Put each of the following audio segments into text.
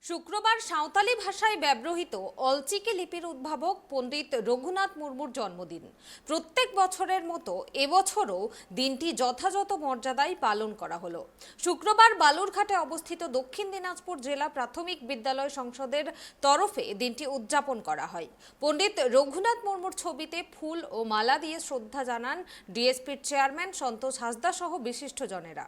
শুক্রবার সাঁওতালি ভাষায় ব্যবহৃত অলচিকি লিপির উদ্ভাবক পণ্ডিত রঘুনাথ মুর্মুর জন্মদিন। প্রত্যেক বছরের মতো এবছরও দিনটি যথাযথ মর্যাদায় পালন করা হলো। শুক্রবার বালুরঘাটে অবস্থিত দক্ষিণ দিনাজপুর জেলা প্রাথমিক বিদ্যালয় সংসদের তরফে দিনটি উদযাপন করা হয়। পণ্ডিত রঘুনাথ মুর্মুর ছবিতে ফুল ও মালা দিয়ে শ্রদ্ধা জানান ডিএসপির চেয়ারম্যান সন্তোষ হাসদা সহ বিশিষ্টজনেরা।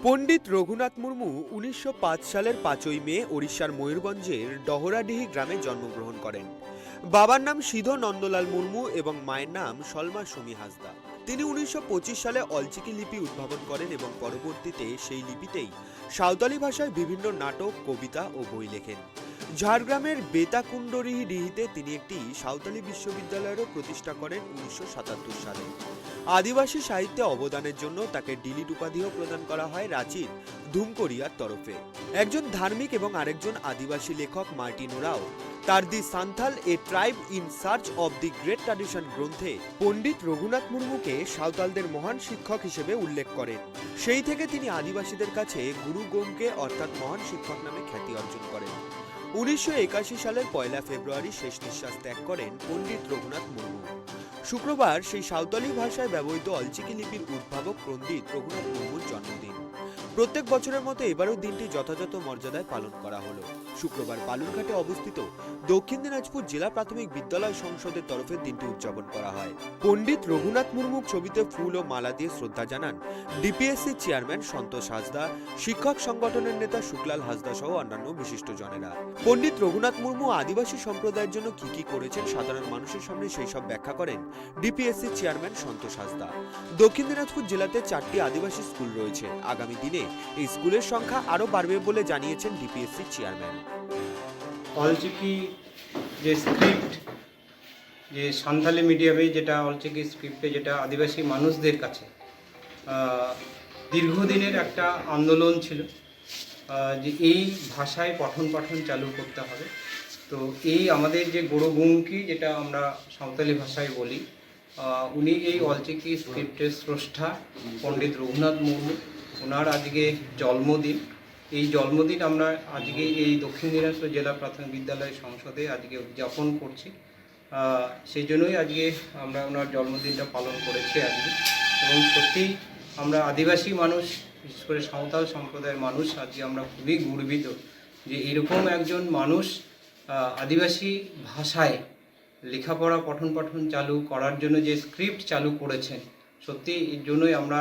পণ্ডিত রঘুনাথ মুর্মু ১৯০৫ সালের ৫ই মে ওড়িশার ময়ূরভঞ্জের ডহরাডিহি গ্রামে জন্মগ্রহণ করেন। বাবার নাম সিধো নন্দলাল মুর্মু এবং মায়ের নাম সলমা সুমি হাসদা। তিনি ১৯২৫ সালে অলচিকি লিপি উদ্ভাবন করেন এবং পরবর্তীতে সেই লিপিতেই সাঁওতালি ভাষায় বিভিন্ন নাটক, কবিতা ও বই লেখেন। ঝাড়গ্রামের বেতাকুণ্ডরিডিহিতে তিনি একটি সাঁওতালি বিশ্ববিদ্যালয়েরও প্রতিষ্ঠা করেন ১৯৭৭ সালে। আদিবাসী সাহিত্যে অবদানের জন্য তাকে ডিলিট উপাধিও প্রদান করা হয় রাঁচির ধুমকড়িয়ার তরফে। একজন ধার্মিক এবং আরেকজন আদিবাসী লেখক মার্টিন ওরাও তার the Santhal a tribe in search of the great tradition গ্রন্থে পণ্ডিত রঘুনাথ মুর্মুকে সাঁওতালদের মহান শিক্ষক হিসেবে উল্লেখ করেন। সেই থেকে তিনি আদিবাসীদের কাছে গুরু গোমকে অর্থাৎ মহান শিক্ষক নামে খ্যাতি অর্জন করেন। ১৯৮১ সালের ১ ফেব্রুয়ারি শেষ নিঃশ্বাস ত্যাগ করেন পণ্ডিত রঘুনাথ মুর্মু। শুক্রবার সেই সাঁওতালি ভাষায় ব্যবহৃত অলচিকি লিপির উদ্ভাবক পণ্ডিত রঘুনাথ মুর্মুর জন্মদিন। প্রত্যেক বছরের মতো এবারও দিনটি যথাযথ মর্যাদায় পালন করা হলো। শুক্রবার বালুরঘাটে অবস্থিত দক্ষিণ দিনাজপুর জেলা প্রাথমিক বিদ্যালয় সংসদের তরফে দিনটি উদযাপন করা হয়। পণ্ডিত রঘুনাথ মুর্মুর ছবিতে ফুল ও মালা দিয়ে শ্রদ্ধা জানান ডিপিএসসি চেয়ারম্যান সন্তোষ হাসদা, শিক্ষক সংগঠনের নেতা শুক্লাল হাসদা সহ অন্যান্য বিশিষ্টজনেরা। পণ্ডিত রঘুনাথ মুর্মু আদিবাসী সম্প্রদায়ের জন্য কি করেছেন সাধারণ মানুষের সামনে সেই সব ব্যাখ্যা করেন ডিপিএসসি চেয়ারম্যান সন্তোষ হাসদা। দক্ষিণ দিনাজপুর জেলাতে 4টি আদিবাসী স্কুল রয়েছে। আগামী দিনে এই স্কুলের সংখ্যা আরো বাড়বে বলে জানিয়েছেন ডিপিএসসি চেয়ারম্যান। অলচিকি যে স্ক্রিপ্ট, যে সান্থালি মিডিয়ামে যেটা অলচিকি স্ক্রিপ্টে যেটা আদিবাসী মানুষদের কাছে দীর্ঘদিনের একটা আন্দোলন ছিল যে এই ভাষায় পঠন পাঠন চালু করতে হবে। তো এই আমাদের যে গোড়গুমকি যেটা আমরা সাঁওতালি ভাষায় বলি, উনি এই অলচিকি স্ক্রিপ্টের স্রষ্টা পণ্ডিত রঘুনাথ মুর্মু। ওনার আজকে জন্মদিন। এই জন্মদিন আমরা আজকে এই দক্ষিণ দিনাজপুর জেলা প্রাথমিক বিদ্যালয় সংসদে আজকে উদযাপন করছি। সেই জন্যই আজকে আমরা ওনার জন্মদিনটা পালন করেছি আজকে। এবং সত্যি আমরা আদিবাসী মানুষ, বিশেষ করে সাঁওতাল সম্প্রদায়ের মানুষ, আজকে আমরা খুবই গর্বিত যে এরকম একজন মানুষ আদিবাসী ভাষায় লেখাপড়া পঠন পাঠন চালু করার জন্য যে স্ক্রিপ্ট চালু করেছেন, সত্যি এর জন্যই আমরা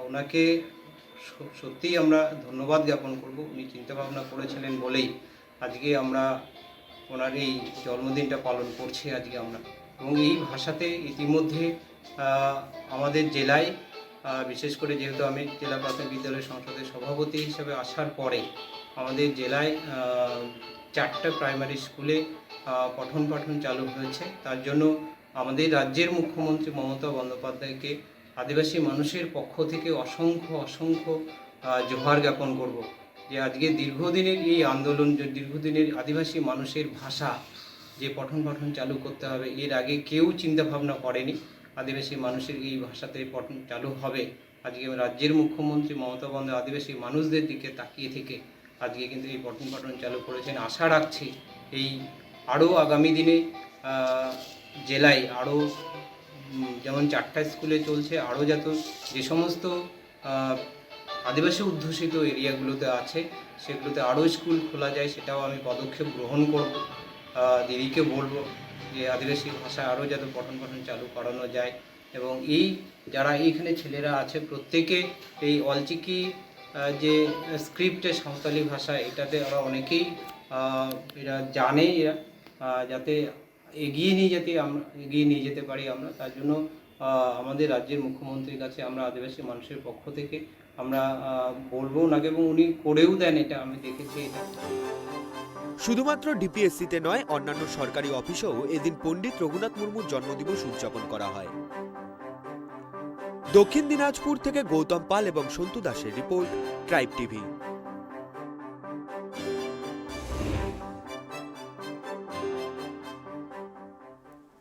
ওনাকে সত্যিই আমরা ধন্যবাদ জ্ঞাপন করব। উনি চিন্তাভাবনা করেছিলেন বলেই আজকে আমরা ওনার এই জন্মদিনটা পালন করছি আজকে আমরা। এবং এই ভাষাতে ইতিমধ্যে আমাদের জেলায়, বিশেষ করে যেহেতু আমি জেলা প্রাথমিক বিদ্যালয় সংসদের সভাপতি হিসেবে আসার পরে আমাদের জেলায় 4টা প্রাইমারি স্কুলে পঠন পাঠন চালু হয়েছে। তার জন্য আমাদের রাজ্যের মুখ্যমন্ত্রী মমতা বন্দ্যোপাধ্যায়কে আদিবাসী মানুষের পক্ষ থেকে অসংখ্য জোহার জ্ঞাপন করব যে আজকে দীর্ঘদিনের এই আন্দোলন, যে দীর্ঘদিনের আদিবাসী মানুষের ভাষা যে পঠন পাঠন চালু করতে হবে, এর আগে কেউ চিন্তা ভাবনা করেনি আদিবাসী মানুষের এই ভাষাতে পঠন চালু হবে। আজকে রাজ্যের মুখ্যমন্ত্রী মমতা বন্দ্যোপাধ্যায় আদিবাসী মানুষদের দিকে তাকিয়ে থেকে আজকে কিন্তু এই পঠন পাঠন চালু করেছেন। আশা রাখছি এই আরও আগামী দিনে জেলায় আরও যেমন 4টা স্কুলে চলছে, আরও যে সমস্ত আদিবাসী অধ্যুষিত এরিয়াগুলোতে আছে সেগুলোতে আরও স্কুল খোলা যায়, সেটাও আমি পদক্ষেপ গ্রহণ করব। দিদিকে বলবো যে আদিবাসী ভাষায় আরও যাতে পঠন পাঠন চালু করানো যায়। এবং এই যারা এইখানে ছেলেরা আছে প্রত্যেকে এই অলচিকি যে স্ক্রিপ্টে সাঁওতালি ভাষা, এটাতে ওরা অনেকেই এরা জানে, এরা যাতে এগিয়ে নিয়ে যেতে পারি আমরা। তার জন্য আমাদের রাজ্যের মুখ্যমন্ত্রীর কাছে আমরা আদিবাসী মানুষের পক্ষ থেকে আমরা বলবো ওনাকে, এবং উনি করেও দেন, এটা আমি দেখেছি। এটা শুধুমাত্র ডিপিএসসিতে নয়, অন্যান্য সরকারি অফিসেও এদিন পণ্ডিত রঘুনাথ মুর্মুর জন্মদিবস উদযাপন করা হয়। দক্ষিণ দিনাজপুর থেকে গৌতম পাল এবং সন্তু দাসের রিপোর্ট, ট্রাইব টিভি।